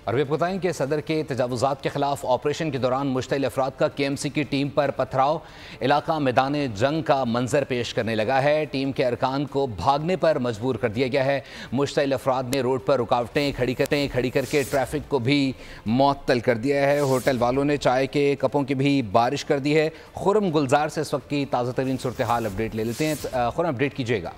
और वे बताएं कि सदर के तजावुज़ात के खिलाफ ऑपरेशन के दौरान मुश्तइल अफराद का KMC की टीम पर पथराव, इलाका मैदान जंग का मंजर पेश करने लगा है। टीम के अरकान को भागने पर मजबूर कर दिया गया है। मुश्तइल अफराद ने रोड पर रुकावटें खड़ी करके ट्रैफिक को भी मुअत्तल कर दिया है। होटल वालों ने चाय के कपों की भी बारिश कर दी है। खुरम गुलजार से इस वक्त की ताज़ा तरीन सूरत हाल अपडेट ले लेते हैं। खुरम, अपडेट कीजिएगा।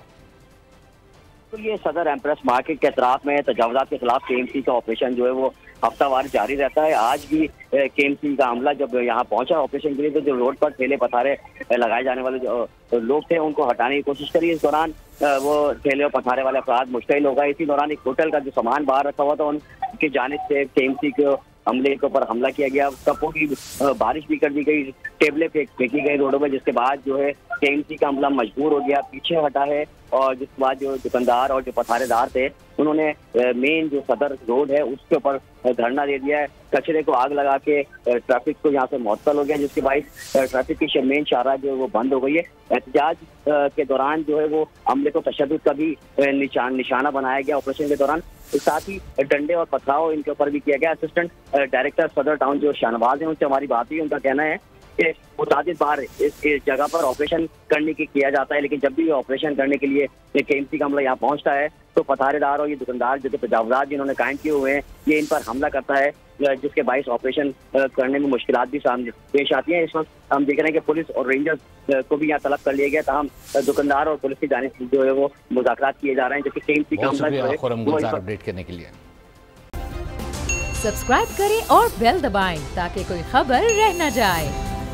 तो ये सदर एम्प्रेस मार्केट के अतराफ में तजावुज़ात के खिलाफ KMC का ऑपरेशन जो है वो हफ्तावार जारी रहता है। आज भी KMC का अमला जब यहाँ पहुंचा ऑपरेशन के लिए, तो जो रोड पर ठेले पथारे लगाए जाने वाले जो लोग थे उनको हटाने की कोशिश करी। इस दौरान वो ठेले और पथारे वाले अफराद मुश्तइल हो गए। इसी दौरान एक होटल का जो सामान बाहर रखा हुआ था उनकी जानिब से KMC के अमले के ऊपर हमला किया गया। कपों की बारिश भी कर दी गई, टेबलें फेंकी गई रोडों में, जिसके बाद जो है KMC का अमला मजबूर हो गया, पीछे हटा है। और जिसके बाद जो दुकानदार और जो पथारेदार थे उन्होंने मेन जो सदर रोड है उसके ऊपर धरना दे दिया है। कचरे को आग लगा के ट्रैफिक को यहाँ से मुअत्तल हो गया, जिसके बाइस ट्रैफिक की मेन शाहराह जो है वो बंद हो गई है। एहतजाज के दौरान जो है वो अमले को तशद्दुद का भी निशाना बनाया गया ऑपरेशन के दौरान। साथ ही डंडे और पथराव इनके ऊपर भी किया गया। असिस्टेंट डायरेक्टर सदर टाउन जो शाहनवाज है उनसे हमारी बात हुई, उनका कहना है कि मुतादिद बार इस जगह पर ऑपरेशन करने की किया जाता है, लेकिन जब भी ऑपरेशन करने के लिए KMC का हमला यहाँ पहुंचता है तो पथारेदार और ये दुकानदार जो तजावुज़ात जिन्होंने कायम किए हुए हैं ये इन पर हमला करता है, जिसके बाइस ऑपरेशन करने में मुश्किलात भी सामने पेश आती हैं। इस वक्त हम देख रहे हैं कि पुलिस और रेंजर्स को भी यहाँ तलब कर लिया गया, ताहम दुकानदार और पुलिस की जानिब जो है वो मुज़ाकरात किए जा रहे हैं, जबकि KMC का हमला जो है अपडेट करने के लिए सब्सक्राइब करें और बेल दबाएं ताकि कोई खबर रह न जाए।